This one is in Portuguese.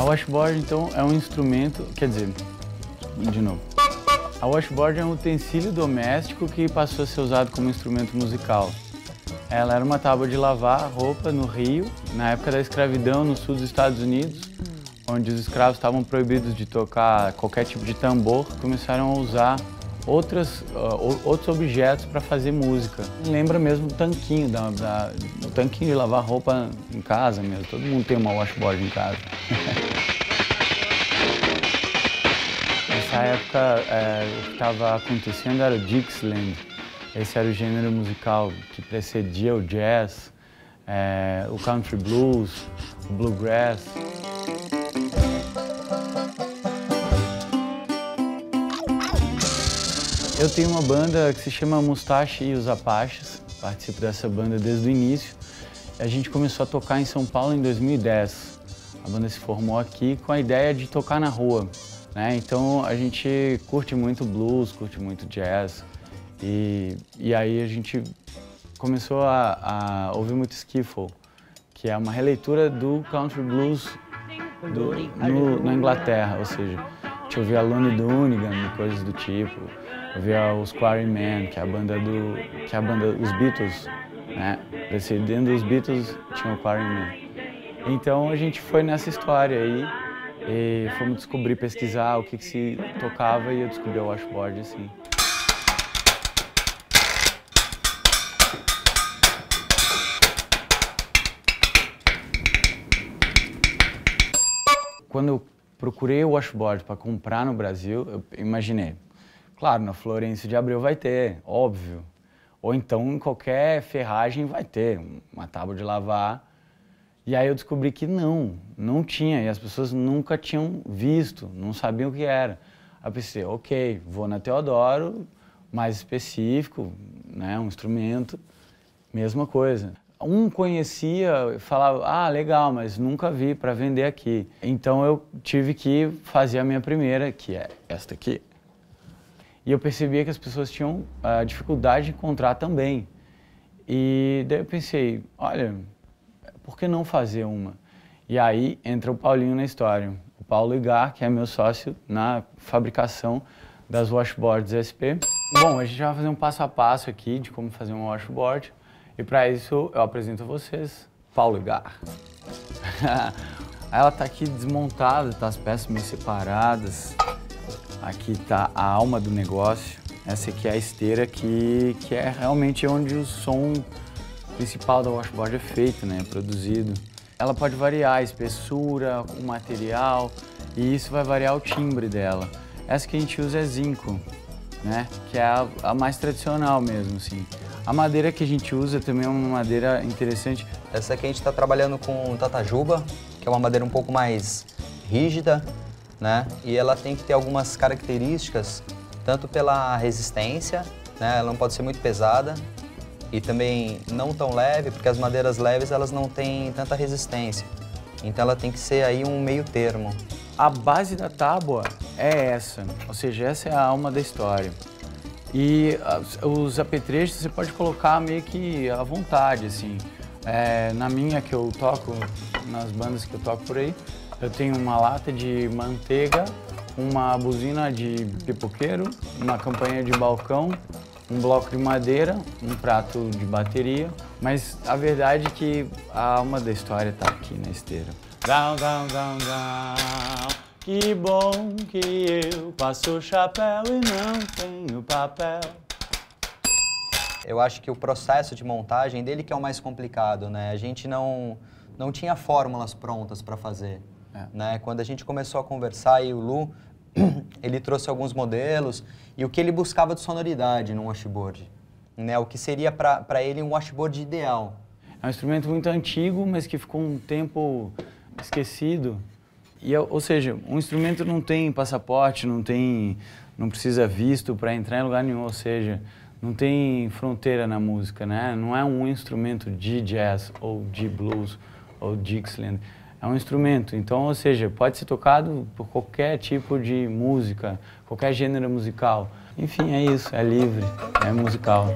A washboard, então, é um instrumento, quer dizer, de novo. A washboard é um utensílio doméstico que passou a ser usado como instrumento musical. Ela era uma tábua de lavar roupa no Rio, na época da escravidão no sul dos Estados Unidos, onde os escravos estavam proibidos de tocar qualquer tipo de tambor, começaram a usar outros objetos para fazer música. Lembra mesmo o tanquinho, o tanquinho de lavar roupa em casa mesmo. Todo mundo tem uma washboard em casa. Nessa época, o que estava acontecendo era o Dixieland. Esse era o gênero musical que precedia o jazz, o country blues, o bluegrass. Eu tenho uma banda que se chama Mustache e os Apaches, participo dessa banda desde o início. A gente começou a tocar em São Paulo em 2010. A banda se formou aqui com a ideia de tocar na rua, né? Então a gente curte muito blues, curte muito jazz e aí a gente começou a ouvir muito skiffle, que é uma releitura do country blues na Inglaterra, ou seja, a gente ouvia Lonnie Donegan e coisas do tipo. Eu via os Quarrymen, que é a banda os Beatles, né? Precedendo os Beatles tinha o Quarrymen. Então a gente foi nessa história aí e fomos descobrir, pesquisar o que se tocava e eu descobri o washboard assim. Quando eu procurei o washboard para comprar no Brasil, eu imaginei. Claro, na Florencio de Abreu vai ter, óbvio. Ou então em qualquer ferragem vai ter uma tábua de lavar. E aí eu descobri que não tinha. E as pessoas nunca tinham visto, não sabiam o que era. Aí eu pensei, ok, vou na Teodoro, mais específico, né, um instrumento, mesma coisa. Um conhecia, falava, ah, legal, mas nunca vi para vender aqui. Então eu tive que fazer a minha primeira, que é esta aqui. E eu percebia que as pessoas tinham dificuldade de encontrar também. E daí eu pensei, olha, por que não fazer uma? E aí entra o Paulinho na história. O Paulo Igar, que é meu sócio na fabricação das washboards SP. Bom, a gente vai fazer um passo a passo aqui de como fazer uma washboard. E para isso eu apresento a vocês Paulo Igar. Ela está aqui desmontada, tá as peças meio separadas. Aqui está a alma do negócio. Essa aqui é a esteira que é realmente onde o som principal da washboard é feito, né? É produzido. Ela pode variar a espessura, o material e isso vai variar o timbre dela. Essa que a gente usa é zinco, né? Que é a mais tradicional mesmo, assim. A madeira que a gente usa também é uma madeira interessante. Essa aqui a gente está trabalhando com tatajuba, que é uma madeira um pouco mais rígida, né? E ela tem que ter algumas características, tanto pela resistência, né? Ela não pode ser muito pesada e também não tão leve, porque as madeiras leves elas não têm tanta resistência. Então ela tem que ser aí um meio termo. A base da tábua é essa, ou seja, essa é a alma da história. E os apetrechos você pode colocar meio que à vontade, assim. Na minha que eu toco, nas bandas que eu toco por aí, eu tenho uma lata de manteiga, uma buzina de pipoqueiro, uma campainha de balcão, um bloco de madeira, um prato de bateria. Mas a verdade é que a alma da história está aqui na esteira. Down, down, down, down. Que bom que eu passo o chapéu e não tenho papel. Eu acho que o processo de montagem dele que é o mais complicado, né? A gente não tinha fórmulas prontas para fazer. Né? Quando a gente começou a conversar, e o Lu, ele trouxe alguns modelos e o que ele buscava de sonoridade no washboard, né? O que seria para ele um washboard ideal. É um instrumento muito antigo, mas que ficou um tempo esquecido. Ou seja, um instrumento não tem passaporte, não precisa visto para entrar em lugar nenhum, ou seja, não tem fronteira na música, né? Não é um instrumento de jazz ou de blues ou Dixieland. É um instrumento, então, ou seja, pode ser tocado por qualquer tipo de música, qualquer gênero musical. Enfim, é isso, é livre, é musical.